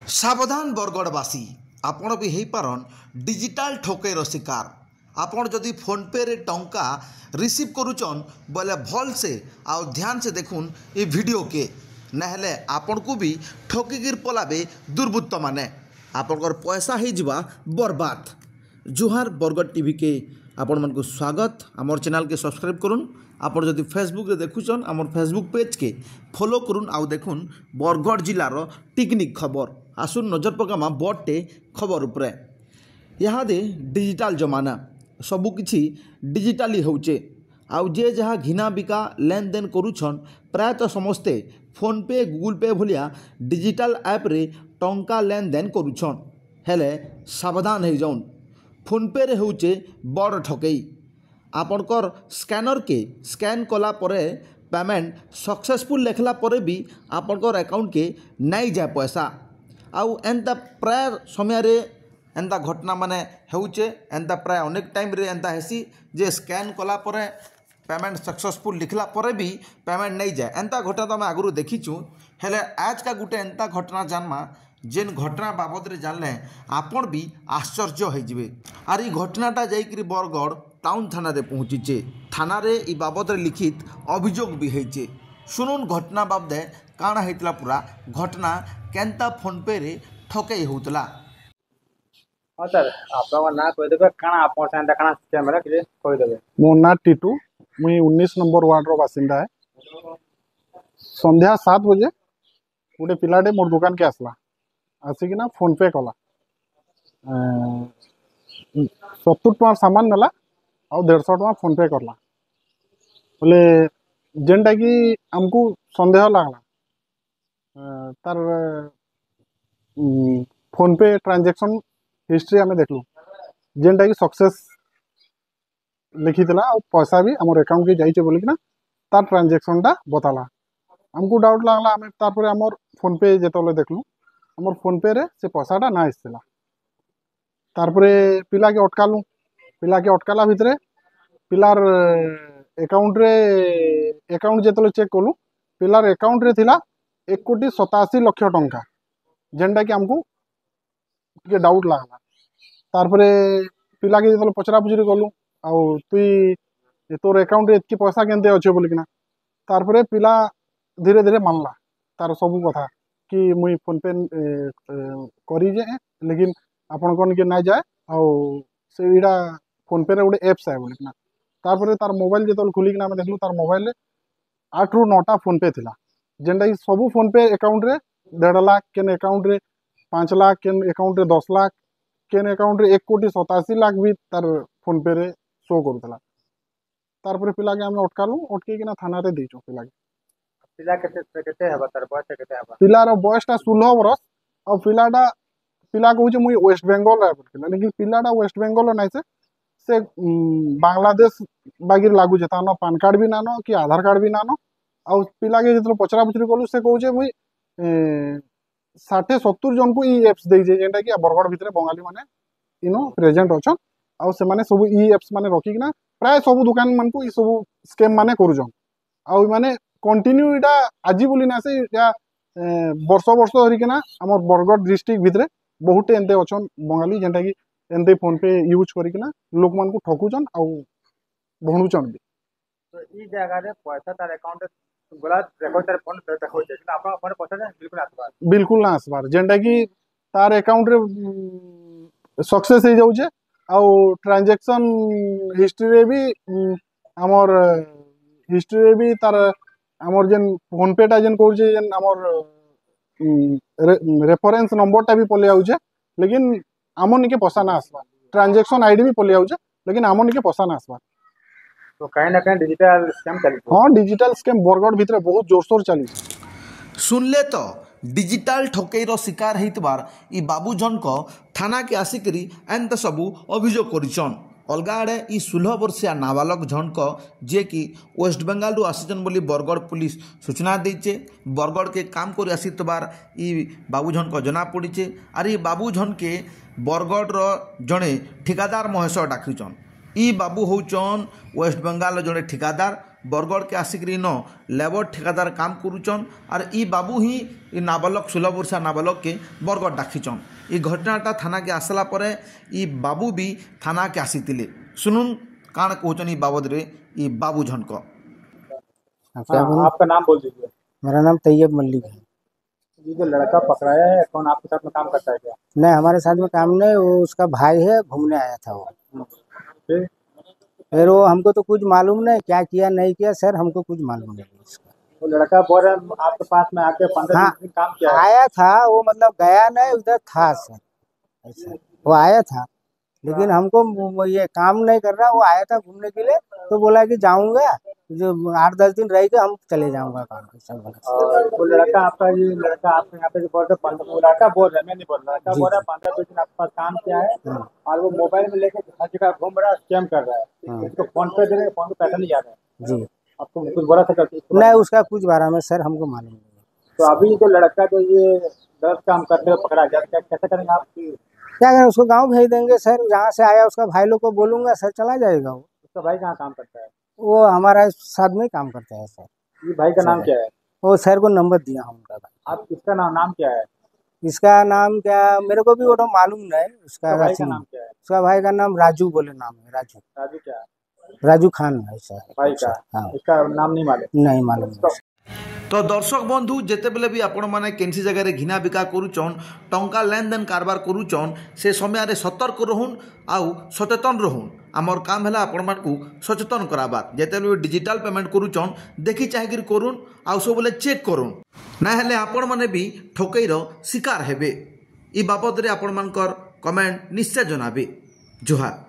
सावधान बरगड़वासी आपण भी हो पारन डिजिटाल ठकेर शिकार। आपण जदि फोन पे रे टंका रिसीव करुचन बोले भल से आ ध्यान से देखुन ये वीडियो के नहले आपण को भी ठकिकिर पलाबे दुर्बृत्त माने आपणकर पैसा ही जिबा बर्बाद। जुहार बरगड़ टीवी के आपण मन को स्वागत। आमर चैनल के सब्सक्राइब करुन। आप जदि फेसबुक रे देखुचन आमर फेसबुक पेज के फॉलो करुन आउ देखुन बरगड़ जिलार टिकनिक खबर। आसुन नजर पकामा बटे खबर उपरे। इहादे डिजिटाल जमाना सबुकिछि डिजिटाली होचे आउ जे जहाँ घिना बिका लेन देन करुछन प्रायतः समस्ते फोन पे गूगल पे भलिया डिजिटाल ऐप रे टंका लेन देन करुछन। हेले सावधान हो जाउन। फोन पे रे होचे बड़ ठकई। आपणकर स्कैनर के स्कैन कला परे पेमेंट सक्सेसफुल लेखला परे भी आपणकर अकाउंट के नहीं जाए पैसा। आउ एंता प्राय समय रे एंता घटना माने होचे एंता प्राय अनेक टाइम रे एंता हेसी जे स्कैन कला परे पेमेंट सक्सेसफुल लिखला परे भी पेमेंट नहीं जाए। एंता घटना तो आम आगु देखीचु। हेले आज का गुटे एंता घटना जानमा जेन घटना बाबद रे जानले आपण भी आश्चर्य हो जिवे। आर ई घटनाटा जाइकरी बरगड़ टाउन थाना रे पहुँचीचे। थाना रे ई बाबद रे लिखित अभियोग भी होइचे। सुनुन घटना बाबदे काଣା हेतला पूरा घटना केनता फोन पे रे ठकई होतला। हाँ सर आप ना कहीदेवे काଣା आप काଣା कैमेरा के कहीदेवे। मो ना टीटू मुई 19 नंबर वार्ड रो बासिंदा है। संध्या 7 बजे गोटे पिलाटे मोर दुकान के आसला आसिकिना फोन पे कला 70 टका सामान नेला आ 150 टका फोन पे करला बोले जेनटा कि आमको संदेह लागला तार फोन पे ट्रांजैक्शन हिस्ट्री आमे देखलु जेनटा कि सक्सेस लिखी आ पैसा भी आम अकाउंट के जाइए बोलिक ना तार ट्रांजैक्शन टा बताला। आमको डाउट लागला आम तार आमर फोन पे जो देखलु आमर फोन पे रे से पैसाटा ना आसला। तारपरे पिला के अटकालु पिला के अटकाला भितरे पिलार अकाउंट जो चेक कलु पिलार अकाउंट रे थिला 1,87,00,000 टंका जेनटा कि आमको टे डाउट लागला। तारपरे पिला के जो पचरा पुचरी कलु आउ तुई तोर अकाउंट रे इतकी पैसा केनते अच्छे बोलिकिना तारपरे पिला धीरे धीरे मानला तार सबू कथा कि मुई फोन पे करी जे लेकिन आपन कौन के ना जाए आउ से इडा फोन पे रे गोटे एप्स है बोलिकिना तारपरे तार मोबाइल जो खुलिकिना आम देखलु तार मोबाइल रे 8 ରୁ 9टा फोन पे थिला जेनटा कि सबू फोन पे अकाउंट रे 1.5 लाख केन अकाउंट रे 5 लाख केन अकाउंट रे 10 लाख केन अकाउंट रे 1,87,00,000 भी तार फोन पे रे शो करूला। तारपरे पिला के आम अटकालु अटकेकिना थाना रे देइचो पिला के। पिला केते हेबा तार बयस केते हेबा पिलार बयसटा 16 बरस आ पिला कहूँ मुई वेस्ट बेंगल लेकिन पिलाटा वेस्ट बेंगल नाई से बांग्लादेश बागिर लागू तान पान कार्ड भी नानो कि आधार कार्ड भी नानो आउ पिला के जो पचरा पुचरी कलु से कहूँ मुई 60-70 जन को ई एप्स देजे जेनटा कि बरगड़ भितर बंगाली माने इनो प्रेजेंट अच्छा आउ से माने सब ई एप्स माने रखिकिना प्राय सब दुकान मान को ई सब स्कैम माने करूछन आउ माने कंटिन्यू इटा आजी बोली ना से या वर्ष वर्ष धरिकिना हमर बरगड़ डिस्ट्रिक्ट भितर बहुत एंते अच्छन बंगाली जेनटा कि एंते फोन पे यूज करिकिना लोक मान को ठकुचन आउ भणुचन भी। तो ई जगह रे पैसा तार अकाउंट गला रेकॉर्ड तार फोन पे देखो जे आपन अपन पैसा बिल्कुल ना आसबार जेनटा कि तार अकाउंट रे सक्सेस हो जाउचे आउ ट्रांजैक्शन हिस्ट्री रे भी हमर हिस्ट्री रे भी तार हमर जेन फोन पे टा जेन कहू जे जेन हमर रेफरेंस नंबर टा भी पले आउचे लेकिन आमन निके पैसा ना आसबा। ट्रांजैक्शन आईडी भी पले आउचे लेकिन आमन निके पैसा ना आसबा। तो कहीं ना कहीं डिजिटल स्कैम चली। हाँ डिजिटल स्कैम बरगड़ भितर बहुत जोरसोर चली। सुनले तो डिजिटाल ठकईर शिकार होइतबार ई बाबू जनक थाना के आसिकरी एंत सबू अभियोग करिछन। अलगा आड़े ई 16 वर्षिया नाबालक जनक जे कि वेस्ट बेंगल रु आसिछन बोली बरगड़ पुलिस सूचना देइचे। बरगड़ के काम कर आसितबार ई बाबू जनक जना पड़ीचे। आर ई बाबू जन के बरगड़ जड़े ठिकादार महेश डाकिछन। ई बाबू होचन वेस्ट बेंगल जड़े ठिकादार बरगढ़ के आसिक न लेबर ठेकादार काम करुचन और ई बाबू ही नाबालक 16 वर्षा नाबालक के बरगढ़ डाकिचन। ई घटनाटा थाना के आसला पर ई बाबू भी थाना के आसीतिले। सुनुन काण कहचन ई बाबद रे ई बाबू झनक। आपका नाम बोल दीजिए। मेरा नाम तैयब मल्लिक है। ये जो लड़का पकड़ाया है कौन आपके साथ में काम करता है क्या? नहीं, हमारे साथ में काम नहीं, वो उसका भाई है, घूमने आया था वो। फिर वो हमको तो कुछ मालूम नहीं क्या किया नहीं किया सर, हमको कुछ मालूम नहीं इसका। वो लड़का बोल रहा है आपके पास में आके 15 दिन काम किया है। आया था वो, मतलब गया नहीं, उधर था सर, ऐसा वो आया था, लेकिन हमको ये काम नहीं कर रहा। वो आया था घूमने के लिए, तो बोला कि जाऊंगा, जो 8-10 दिन रह के हम चले जाऊंगा काम पे सब। और वो लड़का आपका, ये लड़का आपके यहाँ पे जो बोल रहे 15, वो लड़का बोल रहा है, मैं नहीं बोल रहा, लड़का बोल रहा है 15 दिन आपके पास काम किया है और वो मोबाइल में लेके हर जगह घूम रहा है, स्कैम कर रहा है। उसको फोन पे दे रहे, फोन पे पैसा नहीं जा रहा है। जी, आपको कुछ बोला था क्या? नहीं, उसका कुछ बारे में सर हमको मालूम नहीं। तो अभी जो लड़का जो ये गलत काम करते हुए पकड़ा गया, क्या कैसे करेंगे आप? क्या करें, उसको गाँव भेज देंगे सर, जहाँ से आया उसका भाई लोग को बोलूंगा सर, चला जाएगा वो। उसका भाई कहाँ काम करता है? वो हमारा साथ में काम करता है सर। ये भाई का नाम क्या है? वो सर को नंबर दिया हूँ उनका भाई। आप इसका नाम क्या है? इसका नाम क्या, मेरे को भी वो तो मालूम नहीं। उसका भाई का नाम क्या है? उसका भाई का नाम राजू बोले, नाम है राजू। राजू क्या? राजू खान है सर भाई का। हाँ, इसका नाम नहीं मालूम? नहीं मालूम। तो दर्शक बंधु जितेबले भी आपण मैंने कैंसी जगह घिना बिका करुचन, टंका लेन देन कारबार करुचन, से समय सतर्क रहून आउ सचेतन रहून। आमर काम है आपण मानकू सचेतन कराबार। जितेबले डिजिटल पेमेंट करुचन देखी चाहिए करुन आउ सब चेक करुन, ना हेले आपण माने भी ठकईर शिकार हेबे। ई बाबद रे आपण मानकर कमेंट निश्चय जनाबे। जुहार।